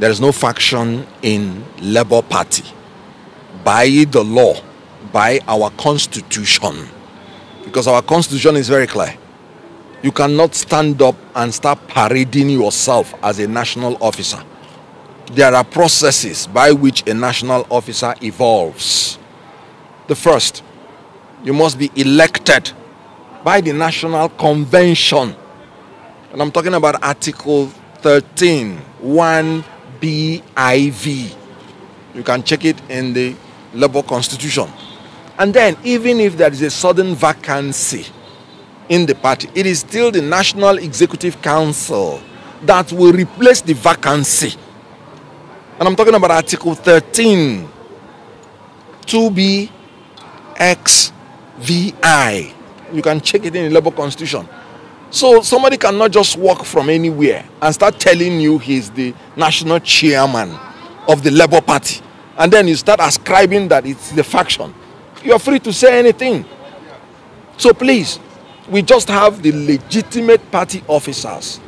There is no faction in Labour Party. By the law, by our constitution, because our constitution is very clear. You cannot stand up and start parading yourself as a national officer. There are processes by which a national officer evolves. The first, you must be elected by the National Convention. And I'm talking about Article 13, 1BIV. You can check it in the Labour Constitution. And then, even if there is a sudden vacancy in the party, it is still the National Executive Council that will replace the vacancy. And I'm talking about Article 13, 2BXVI. You can check it in the Labour Constitution. So somebody cannot just walk from anywhere and start telling you he's the national chairman of the Labour Party. And then you start ascribing that it's the faction. You are free to say anything. So please, we just have the legitimate party officers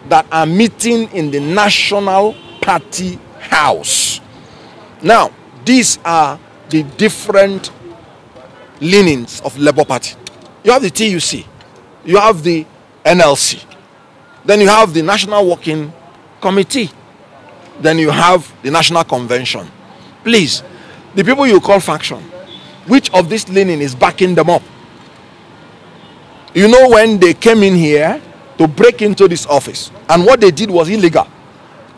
that are meeting in the National Party House. Now, these are the different leanings of Labour Party. You have the TUC, you have the NLC, then you have the National Working Committee, then you have the National Convention. Please, the people you call faction, which of this leaning is backing them up? You know, when they came in here to break into this office, and what they did was illegal.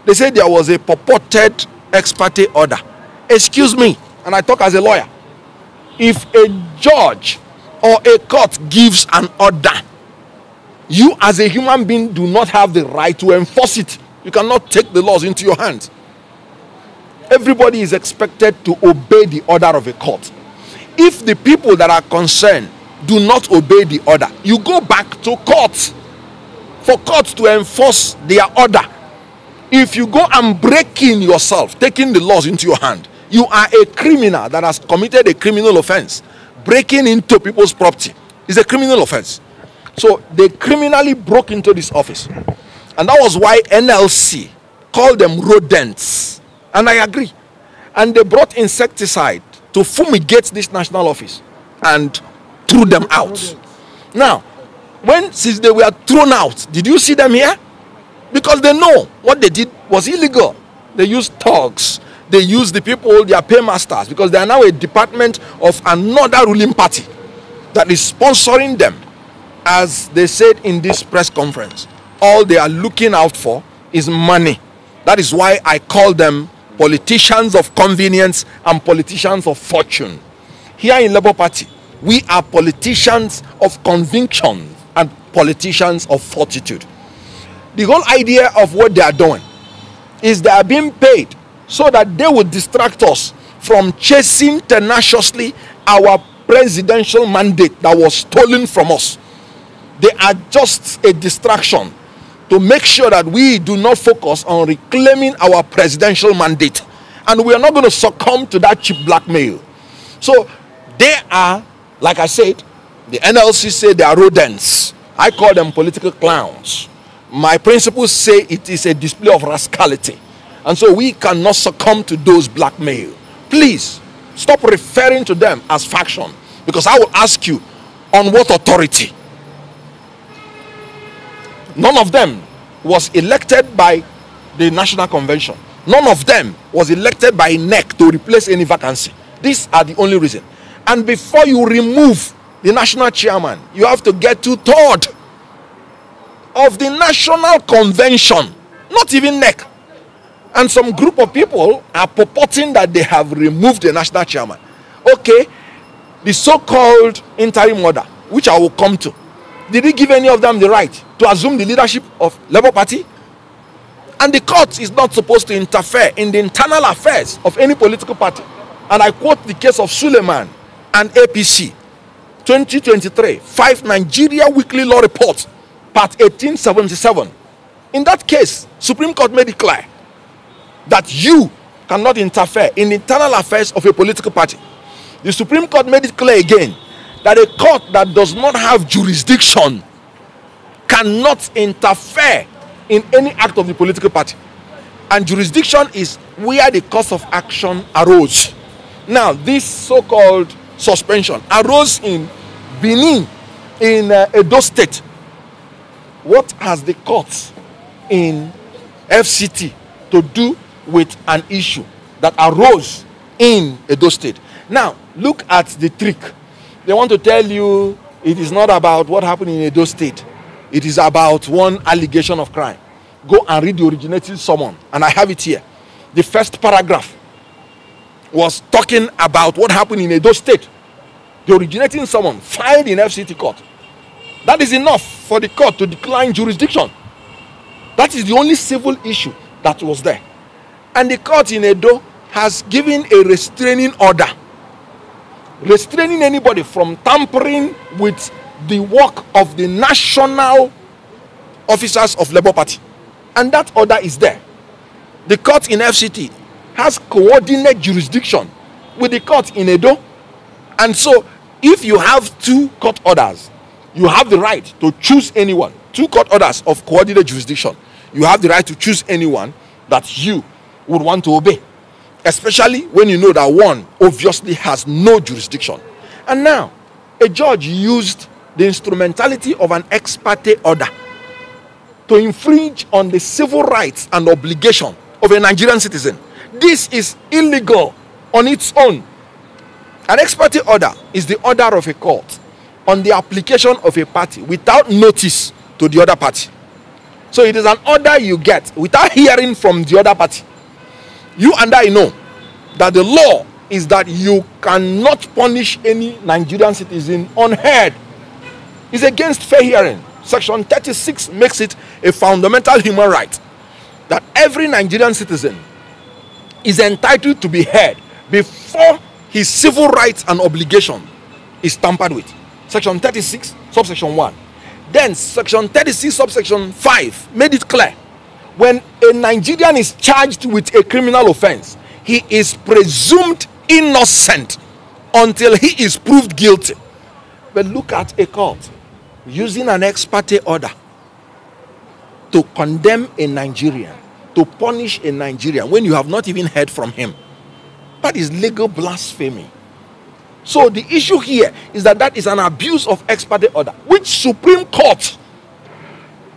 They said there was a purported ex parte order. Excuse me, and I talk as a lawyer. If a judge or a court gives an order, you as a human being do not have the right to enforce it. You cannot take the laws into your hands. Everybody is expected to obey the order of a court. If the people that are concerned do not obey the order, you go back to court for court to enforce their order. If you go and break in yourself, taking the laws into your hand, you are a criminal that has committed a criminal offense. Breaking into people's property is a criminal offense. So they criminally broke into this office. And that was why NLC called them rodents. And I agree. And they brought insecticide to fumigate this national office and threw them out. Now, since they were thrown out, did you see them here? Because they know what they did was illegal. They used thugs. They used the people, their paymasters, because they are now a department of another ruling party that is sponsoring them. As they said in this press conference, all they are looking out for is money. That is why I call them politicians of convenience and politicians of fortune. Here in Labour Party, we are politicians of conviction and politicians of fortitude. The whole idea of what they are doing is they are being paid so that they will distract us from chasing tenaciously our presidential mandate that was stolen from us. They are just a distraction to make sure that we do not focus on reclaiming our presidential mandate. And we are not going to succumb to that cheap blackmail. So they are, like I said, the NLC say they are rodents. I call them political clowns. My principles say it is a display of rascality. And so we cannot succumb to those blackmail. Please, stop referring to them as faction. Because I will ask you, on what authority? None of them was elected by the National Convention. None of them was elected by NEC to replace any vacancy. These are the only reason. And before you remove the national chairman, you have to get 2/3 of the National Convention, not even NEC. And some group of people are purporting that they have removed the national chairman. Okay, the so-called interim order, which I will come to, did he give any of them the right to assume the leadership of Labour Party? And the court is not supposed to interfere in the internal affairs of any political party. And I quote the case of Suleiman and APC, 2023, 5 Nigeria Weekly Law Report, part 1877. In that case, Supreme Court made it clear that you cannot interfere in the internal affairs of a political party. The Supreme Court made it clear again that a court that does not have jurisdiction cannot interfere in any act of the political party. And jurisdiction is where the cause of action arose. Now, this so-called suspension arose in Benin, in Edo State. What has the court in FCT to do with an issue that arose in Edo State? Now, look at the trick. They want to tell you it is not about what happened in Edo State. It is about one allegation of crime. Go and read the originating summon, and I have it here. The first paragraph was talking about what happened in Edo State. The originating summon filed in FCT court. That is enough for the court to decline jurisdiction. That is the only civil issue that was there. And the court in Edo has given a restraining order, restraining anybody from tampering with the work of the national officers of Labour Party. And that order is there. The court in FCT has coordinate jurisdiction with the court in Edo. And so, if you have two court orders, you have the right to choose anyone. Two court orders of coordinate jurisdiction. You have the right to choose anyone that you would want to obey. Especially when you know that one obviously has no jurisdiction. And now, a judge used the instrumentality of an ex parte order to infringe on the civil rights and obligation of a Nigerian citizen. This is illegal on its own. An ex parte order is the order of a court on the application of a party without notice to the other party. So it is an order you get without hearing from the other party. You and I know that the law is that you cannot punish any Nigerian citizen unheard. It's against fair hearing. Section 36 makes it a fundamental human right that every Nigerian citizen is entitled to be heard before his civil rights and obligation is tampered with. Section 36, subsection 1. Then section 36, subsection 5 made it clear. When a Nigerian is charged with a criminal offense, he is presumed innocent until he is proved guilty. But look at a court using an ex parte order to condemn a Nigerian, to punish a Nigerian when you have not even heard from him. That is legal blasphemy. So the issue here is that is an abuse of ex parte order, which Supreme Court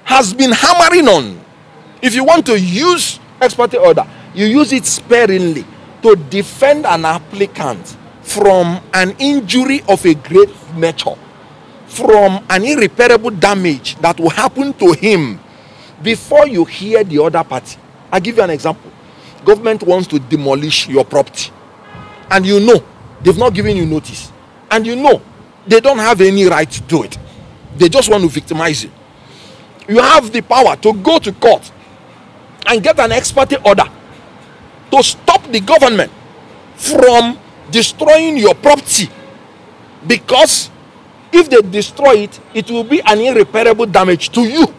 has been hammering on. If you want to use ex parte order, you use it sparingly to defend an applicant from an injury of a great nature, from an irreparable damage that will happen to him before you hear the other party. I'll give you an example. Government wants to demolish your property, and you know they've not given you notice, and you know they don't have any right to do it. They just want to victimize you. You have the power to go to court and get an ex parte order to stop the government from destroying your property, because if they destroy it, it will be an irreparable damage to you.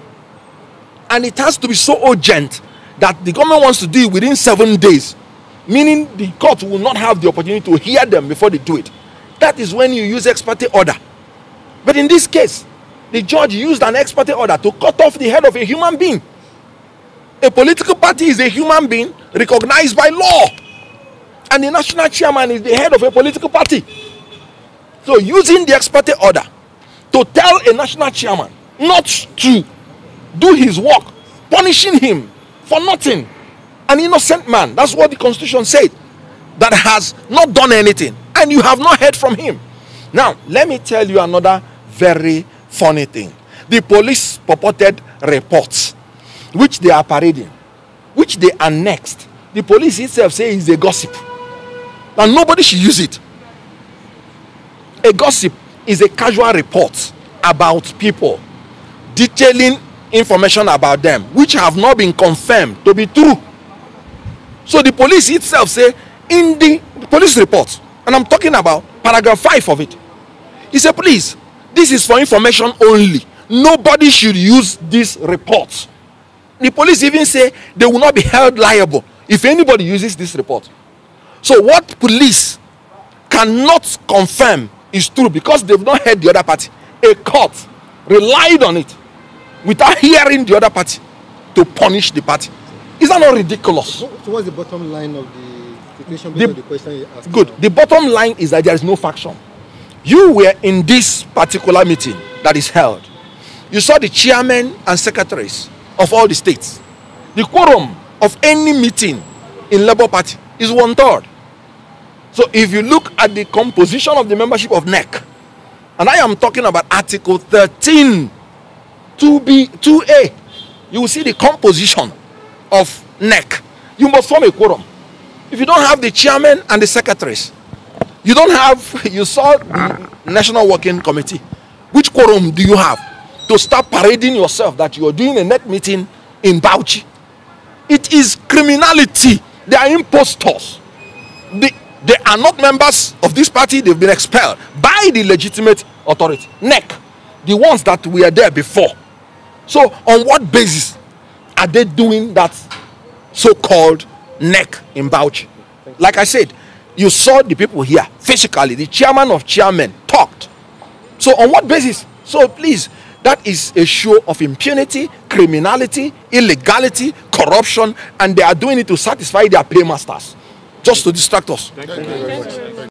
And it has to be so urgent that the government wants to do it within 7 days, meaning the court will not have the opportunity to hear them before they do it. That is when you use ex parte order. But in this case, the judge used an ex parte order to cut off the head of a human being. A political party is a human being recognized by law, and the national chairman is the head of a political party. So using the ex parte order to tell a national chairman not to do his work, punishing him for nothing, an innocent man, that's what the Constitution said, that has not done anything, and you have not heard from him. Now, let me tell you another very funny thing. The police purported reports, which they are parading, which they annexed. The police itself says is a gossip, and nobody should use it. A gossip is a casual report about people, detailing information about them which have not been confirmed to be true. So the police itself say in the police report, and I'm talking about paragraph 5 of it, he said, please, this is for information only. Nobody should use this report. The police even say they will not be held liable if anybody uses this report. So what police cannot confirm is true because they've not heard the other party. A court relied on it without hearing the other party to punish the party. Is that not ridiculous? So what's the bottom line of the situation based on the question you asked? Good. The bottom line is that there is no faction. You were in this particular meeting that is held. You saw the chairmen and secretaries of all the states. The quorum of any meeting in Labour Party is 1/3. So if you look at the composition of the membership of NEC, and I am talking about Article 13, 2B, 2A, you will see the composition of NEC. You must form a quorum. If you don't have the chairman and the secretaries, you don't have, you saw the National Working Committee. Which quorum do you have to start parading yourself that you are doing a NEC meeting in Bauchi? It is criminality. They are impostors. They are not members of this party. They've been expelled by the legitimate authority, NEC, the ones that were there before. So on what basis are they doing that so-called NEC in Bauchi? Like I said, you saw the people here physically. The chairman of chairmen talked. So on what basis? So please, that is a show of impunity, criminality, illegality, corruption, and they are doing it to satisfy their paymasters, just to distract us. Thank you very much.